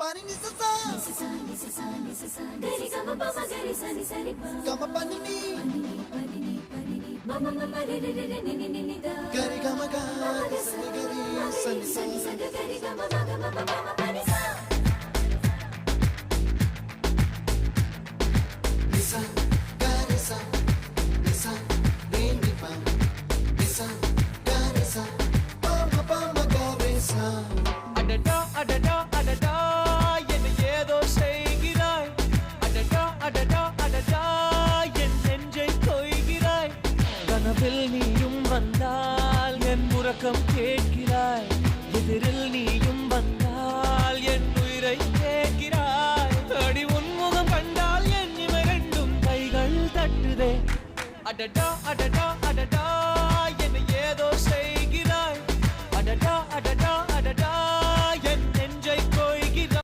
Pani ni sa gari gama pama gari sa ni sa ni pa gama pani ni mama mama re re re ni ni ni da gari gama ga sa ni gari sa ni sa gari gama mama mama mama pani sa nisa gari sa nisa re ni pa nisa gari sa pama pama gari sa adada adada adada என்ன ஏதோ செய்கிறாய் adada adada adada என் நெஞ்சை கொய்கிறாய் கனவில் நீயும் வந்தால் என் உறக்கம் கேட்கிறாய் எதிரில் நீயும் வந்தால் என் உயிரை கேட்கிறாய் அடி உன்முகம் கண்டால் என் இமை ரெண்டும் கைகள் தட்டுதே adada adada